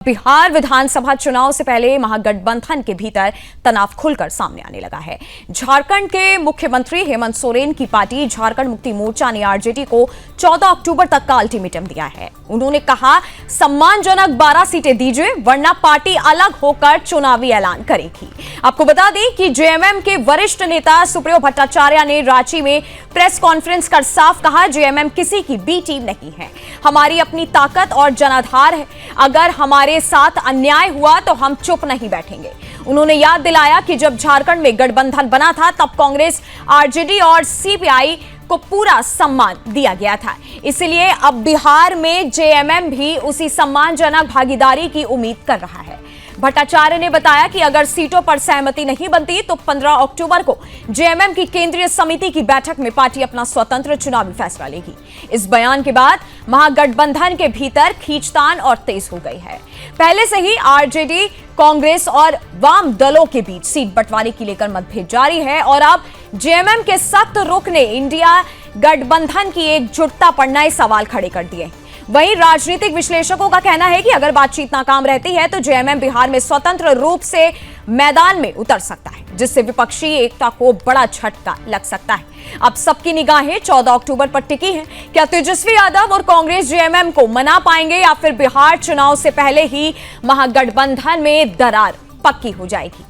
बिहार विधानसभा चुनाव से पहले महागठबंधन के भीतर तनाव खुलकर सामने आने लगा है। झारखंड के मुख्यमंत्री हेमंत सोरेन की पार्टी झारखंड मुक्ति मोर्चा ने आरजेडी को 14 अक्टूबर तक का अल्टीमेटम दिया है। उन्होंने कहा, सम्मानजनक 12 सीटें दीजिए वरना पार्टी अलग होकर चुनावी ऐलान करेगी। आपको बता दें कि जेएमएम के वरिष्ठ नेता सुप्रियो भट्टाचार्य ने रांची में प्रेस कॉन्फ्रेंस कर साफ कहा, जेएमएम किसी की बी टीम नहीं है, हमारी अपनी ताकत और जनाधार है। अगर हमारे साथ अन्याय हुआ तो हम चुप नहीं बैठेंगे। उन्होंने याद दिलाया कि जब झारखंड में गठबंधन बना था तब कांग्रेस, आरजेडी और सीपीआई को पूरा सम्मान दिया गया था, इसलिए अब बिहार में जेएमएम भी उसी सम्मानजनक भागीदारी की उम्मीद कर रहा है। भट्टाचार्य ने बताया कि अगर सीटों पर सहमति नहीं बनती तो 15 अक्टूबर को जेएमएम की केंद्रीय समिति की बैठक में पार्टी अपना स्वतंत्र चुनावी फैसला लेगी। इस बयान के बाद महागठबंधन के भीतर खींचतान और तेज हो गई है। पहले से ही आरजेडी, कांग्रेस और वाम दलों के बीच सीट बंटवारे की लेकर मतभेद जारी है और अब जेएमएम के सख्त रुख ने इंडिया गठबंधन की एकजुटता पर नए सवाल खड़े कर दिए। वहीं राजनीतिक विश्लेषकों का कहना है कि अगर बातचीत नाकाम रहती है तो जेएमएम बिहार में स्वतंत्र रूप से मैदान में उतर सकता है, जिससे विपक्षी एकता को बड़ा झटका लग सकता है। अब सबकी निगाहें 14 अक्टूबर पर टिकी हैं। क्या तेजस्वी यादव और कांग्रेस जेएमएम को मना पाएंगे या फिर बिहार चुनाव से पहले ही महागठबंधन में दरार पक्की हो जाएगी?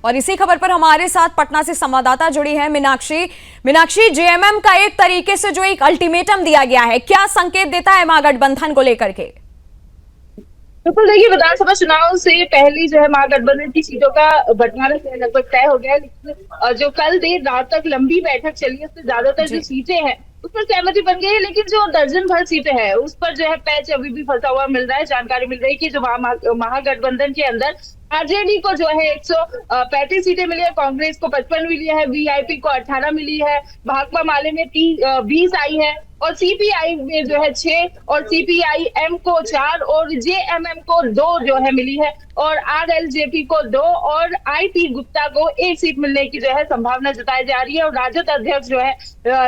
और इसी खबर पर हमारे साथ पटना से संवाददाता जुड़ी है मीनाक्षी, जेएमएम का एक तरीके से जो एक अल्टीमेटम दिया गया है, क्या संकेत देता है महागठबंधन को लेकर के? बिल्कुल, देखिए, विधानसभा चुनाव से पहले जो है महागठबंधन की सीटों का बंटवारा लगभग तय हो गया है, लेकिन जो कल देर रात तक लंबी बैठक चली उसमें ज्यादातर जो सीटें हैं उस पर सहमति बन गई है, लेकिन जो दर्जन भर सीटें हैं उस पर जो है पैच अभी भी फंसा हुआ मिल रहा है। जानकारी मिल रही है कि जो महागठबंधन के अंदर आरजेडी को जो है 135 सीटें मिली है, कांग्रेस को 55 मिली है, वीआईपी को 18 मिली है, भाकपा माले में 20 आई है और सीपीआई में जो है 6 और सीपीआईएम को 4 और जेएमएम को 2 जो है मिली है और आरएलजेपी को 2 और आईपी गुप्ता को 1 सीट मिलने की जो है संभावना जताई जा रही है। और राजद अध्यक्ष जो है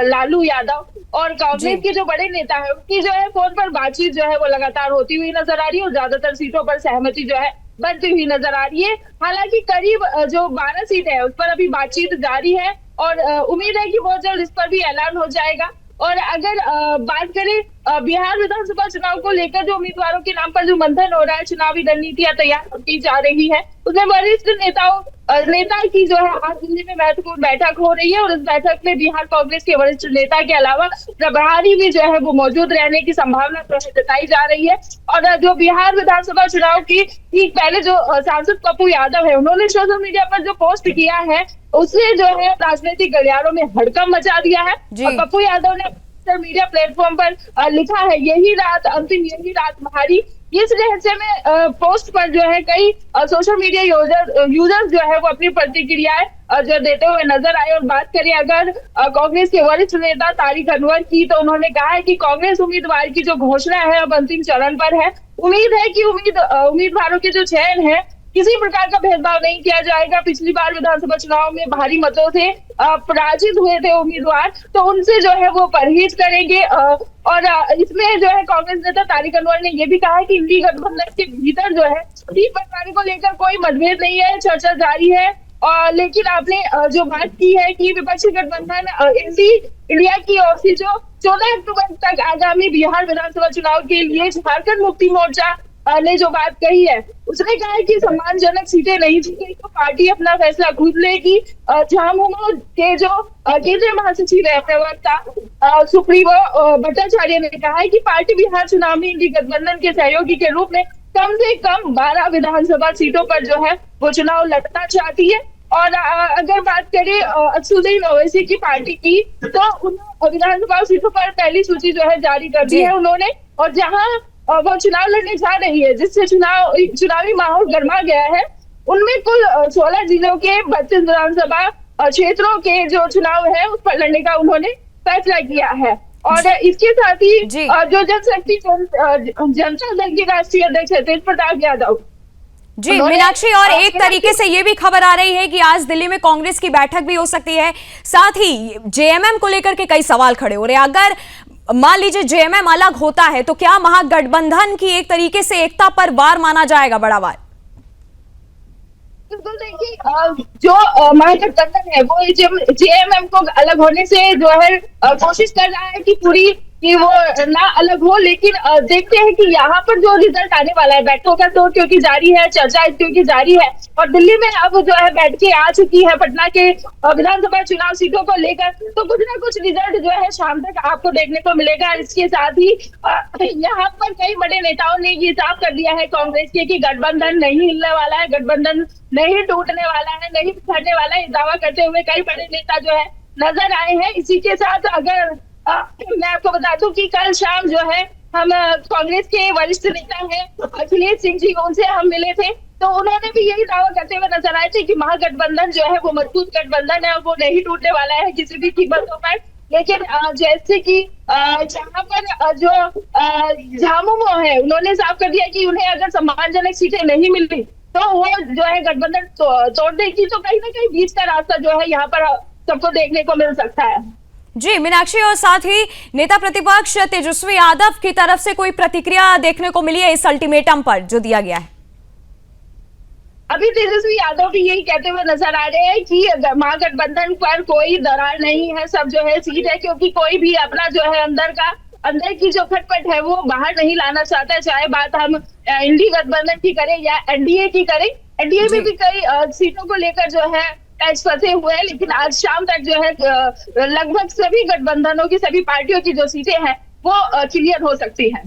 लालू यादव और कांग्रेस के जो बड़े नेता है उनकी जो है फोन पर बातचीत जो है वो लगातार होती हुई नजर आ रही है और ज्यादातर सीटों पर सहमति जो है बनती हुई नजर आ रही है। हालांकि करीब जो 12 सीट है उस पर अभी बातचीत जारी है और उम्मीद है कि बहुत जल्द इस पर भी ऐलान हो जाएगा। और अगर बात करें बिहार विधानसभा चुनाव को लेकर जो उम्मीदवारों के नाम पर जो मंथन हो रहा है, चुनावी रणनीतियां तैयार की जा रही है, उसमें वरिष्ठ नेता की जो है आज दिल्ली में महत्वपूर्ण बैठक हो रही है और इस बैठक में बिहार कांग्रेस के वरिष्ठ नेता के अलावा प्रभारी भी जो है वो मौजूद रहने की संभावना जताई जा रही है। और जो बिहार विधानसभा चुनाव की ठीक पहले जो सांसद पप्पू यादव है उन्होंने सोशल मीडिया पर जो पोस्ट किया है उसने जो है राजनीतिक गलियारों में हड़कंप मचा दिया है। और पप्पू यादव ने सोशल मीडिया प्लेटफॉर्म पर लिखा है, यही रात अंतिम, यही रात हमारी। इस रहस्य में पोस्ट पर जो है कई सोशल मीडिया यूजर्स जो है वो अपनी प्रतिक्रियाएं जो देते हुए नजर आए। और बात करें अगर कांग्रेस के वरिष्ठ नेता तारिक अनवर की, तो उन्होंने कहा है कि कांग्रेस उम्मीदवार की जो घोषणा है अब अंतिम चरण पर है। उम्मीद है कि उम्मीदवारों के जो चयन है किसी प्रकार का भेदभाव नहीं किया जाएगा। पिछली बार विधानसभा चुनाव में भारी मतों से पराजित हुए थे उम्मीदवार, तो उनसे जो है वो परहेज करेंगे। और इसमें जो है कांग्रेस नेता तारिक अनवर ने ये भी कहा है कि इंडी गठबंधन के भीतर जो है सीट बंटवारे को लेकर कोई मतभेद नहीं है, चर्चा जारी है। लेकिन आपने जो बात की है कि विपक्षी गठबंधन इंडिया की ओर से जो 14 अक्टूबर तक आगामी बिहार विधानसभा चुनाव के लिए झारखंड मुक्ति मोर्चा ने जो बात कही है, उसने कहा है कि सम्मानजनक सीटें नहीं जीतेगी तो पार्टी अपना फैसला खुद लेगी। झामुमो के जो केंद्रीय महासचिव है, प्रवक्ता सुप्रियो भट्टाचार्य ने कहा है कि पार्टी बिहार चुनाव में इंडी गठबंधन के सहयोगी के रूप में कम से कम 12 विधानसभा सीटों पर जो है वो चुनाव लड़ना चाहती है। और अगर बात करें असदुद्दीन ओवैसी की पार्टी की, तो विधानसभा सीटों पर पहली सूची जो है जारी कर दी है उन्होंने, और जहां वो चुनाव लड़ने जा रही है जिससे चुनावी माहौल गर्मा गया है, उनमें कुल 16 जिलों के 32 विधानसभा क्षेत्रों के जो चुनाव है उस पर लड़ने का उन्होंने फैसला किया है। और इसके साथ ही जो जनशक्ति जनता दल के राष्ट्रीय अध्यक्ष है तेज प्रताप यादव, जी उन्होंने मीनाक्षी, और एक तरीके से ये भी खबर आ रही है कि आज दिल्ली में कांग्रेस की बैठक भी हो सकती है, साथ ही जेएमएम को लेकर के कई सवाल खड़े हो रहे हैं। अगर मान लीजिए जेएमएम अलग होता है तो क्या महागठबंधन की एक तरीके से एकता पर वार माना जाएगा, बड़ा वार? बिल्कुल, देखिए जो महागठबंधन है वो जेएमएम को अलग होने से जो है कोशिश कर रहा है कि पूरी कि वो ना अलग हो, लेकिन देखते हैं कि यहाँ पर जो रिजल्ट आने वाला है, बैठकों का दौर क्योंकि जारी है, चर्चा क्योंकि जारी है, और दिल्ली में अब जो है बैठकें आ चुकी है पटना के विधानसभा चुनाव सीटों को लेकर, तो कुछ ना कुछ रिजल्ट जो है शाम तक आपको देखने को मिलेगा। इसके साथ ही यहाँ पर कई बड़े नेताओं ने ये साफ कर दिया है कांग्रेस के कि गठबंधन नहीं हिलने वाला है, गठबंधन नहीं टूटने वाला है, नहीं बिखरने वाला है, दावा करते हुए कई बड़े नेता जो है नजर आए हैं। इसी के साथ अगर मैं आपको बता दूं कि कल शाम जो है हम कांग्रेस के वरिष्ठ नेता हैं अखिलेश सिंह जी, उनसे हम मिले थे, तो उन्होंने भी यही दावा करते हुए नजर आए थे कि महागठबंधन जो है वो मजबूत गठबंधन है और वो नहीं टूटने वाला है किसी भी कीमतों पर। लेकिन जैसे कि जहां पर जो झामुमो है, उन्होंने साफ कर दिया कि उन्हें अगर सम्मानजनक सीटें नहीं मिली तो वो जो है गठबंधन तोड़ देगी, तो कहीं ना कहीं बीच का रास्ता जो है यहाँ पर सबको देखने को मिल सकता है। जी मीनाक्षी, और साथ ही नेता प्रतिपक्ष तेजस्वी यादव की तरफ से कोई प्रतिक्रिया देखने को मिली है इस अल्टीमेटम पर जो दिया गया है? अभी तेजस्वी यादव भी यही कहते हुए नजर आ रहे हैं कि महागठबंधन पर कोई दरार नहीं है, सब जो है सीट है, क्योंकि कोई भी अपना जो है अंदर की जो खटपट है वो बाहर नहीं लाना चाहता है। चाहे बात हम इंडी गठबंधन की करें या एनडीए की करें, एनडीए में भी कई सीटों को लेकर जो है पैच फंसे हुए हैं, लेकिन आज शाम तक जो है लगभग सभी गठबंधनों की, सभी पार्टियों की जो सीटें हैं वो क्लियर हो सकती हैं।